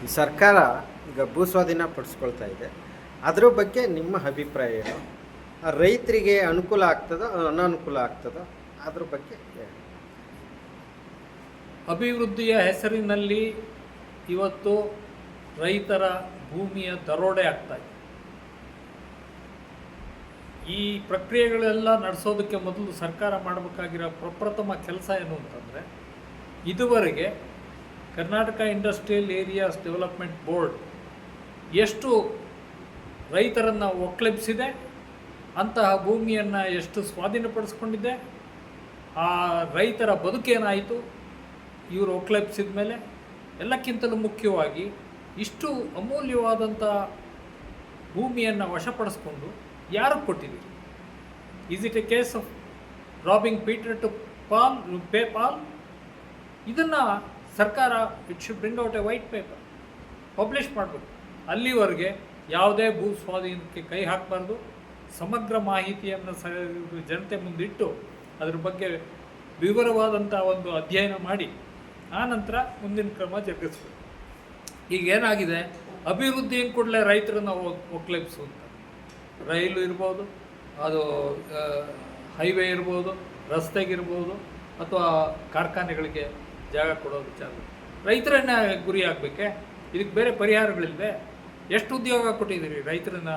ಈ ಸರ್ಕಾರ ಈಗ ಭೂಸ್ವಾಧೀನ ಪಡಿಸ್ಕೊಳ್ತಾ ಇದೆ. ಅದ್ರ ಬಗ್ಗೆ ನಿಮ್ಮ ಅಭಿಪ್ರಾಯ ಏನು? ರೈತರಿಗೆ ಅನುಕೂಲ ಆಗ್ತದೋ ಅನಾನುಕೂಲ ಆಗ್ತದೋ ಅದ್ರ ಬಗ್ಗೆ ಹೇಳಿ. ಅಭಿವೃದ್ಧಿಯ ಹೆಸರಿನಲ್ಲಿ ಇವತ್ತು ರೈತರ ಭೂಮಿಯ ದರೋಡೆ ಆಗ್ತಾ ಇದೆ. ಈ ಪ್ರಕ್ರಿಯೆಗಳೆಲ್ಲ ನಡೆಸೋದಕ್ಕೆ ಮೊದಲು ಸರ್ಕಾರ ಮಾಡಬೇಕಾಗಿರೋ ಪ್ರಪ್ರಥಮ ಕೆಲಸ ಏನು ಅಂತಂದರೆ, ಇದುವರೆಗೆ Karnataka industrial areas development board ಎಷ್ಟು ರೈತರನ್ನು ಒಕ್ಕಲೆಬ್ಬಿಸಿದೆ, ಅಂತಹ ಭೂಮಿಯನ್ನು ಎಷ್ಟು ಸ್ವಾಧೀನಪಡಿಸ್ಕೊಂಡಿದೆ, ಆ ರೈತರ ಬದುಕೇನಾಯಿತು ಇವರು ಒಕ್ಕಲೆಬ್ಬಿಸಿದ ಮೇಲೆ, ಎಲ್ಲಕ್ಕಿಂತಲೂ ಮುಖ್ಯವಾಗಿ ಇಷ್ಟು ಅಮೂಲ್ಯವಾದಂಥ ಭೂಮಿಯನ್ನು ವಶಪಡಿಸ್ಕೊಂಡು ಯಾರು ಕೊಟ್ಟಿದ್ದೀರಿ? Is it a case of robbing Peter to pay Paul? ಇದನ್ನು ಸರ್ಕಾರ it should bring out a white paper, publish ಮಾಡಬೇಕು. ಅಲ್ಲಿವರೆಗೆ ಯಾವುದೇ ಭೂ ಸ್ವಾಧೀನಕ್ಕೆ ಕೈ ಹಾಕಬಾರ್ದು. ಸಮಗ್ರ ಮಾಹಿತಿಯನ್ನು ಜನತೆ ಮುಂದಿಟ್ಟು ಅದ್ರ ಬಗ್ಗೆ ವಿವರವಾದಂಥ ಒಂದು ಅಧ್ಯಯನ ಮಾಡಿ ಆನಂತರ ಮುಂದಿನ ಕ್ರಮ ಜರುಗಿಸ್ಬೇಕು. ಈಗ ಏನಾಗಿದೆ, ಅಭಿವೃದ್ಧಿ ಕೂಡಲೇ ರೈತರನ್ನು ಒಕ್ಕಲೆಬ್ಬಿಸುವಂಥ, ರೈಲು ಇರ್ಬೋದು, ಅದು ಹೈವೇ ಇರ್ಬೋದು, ರಸ್ತೆಗಿರ್ಬೋದು, ಅಥವಾ ಕಾರ್ಖಾನೆಗಳಿಗೆ ಜಾಗ ಕೊಡೋ ವಿಚಾರ ರೈತರನ್ನ ಗುರಿ ಆಗಬೇಕೆ. ಇದಕ್ಕೆ ಬೇರೆ ಪರಿಹಾರಗಳಿಲ್ವೇ? ಎಷ್ಟು ಉದ್ಯೋಗ ಕೊಟ್ಟಿದ್ದೀರಿ ರೈತರನ್ನ?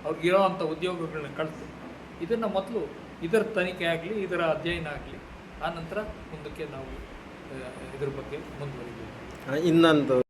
ಅವ್ರಿಗಿರೋ ಅಂಥ ಉದ್ಯೋಗಗಳನ್ನ ಕಳಿಸಿ. ಇದನ್ನು ಮೊದಲು ಇದರ ತನಿಖೆ ಆಗಲಿ, ಇದರ ಅಧ್ಯಯನ ಆಗಲಿ, ಆನಂತರ ಮುಂದಕ್ಕೆ ನಾವು ಇದ್ರ ಬಗ್ಗೆ ಮುಂದುವರಿತೀವಿ. ಇನ್ನೊಂದು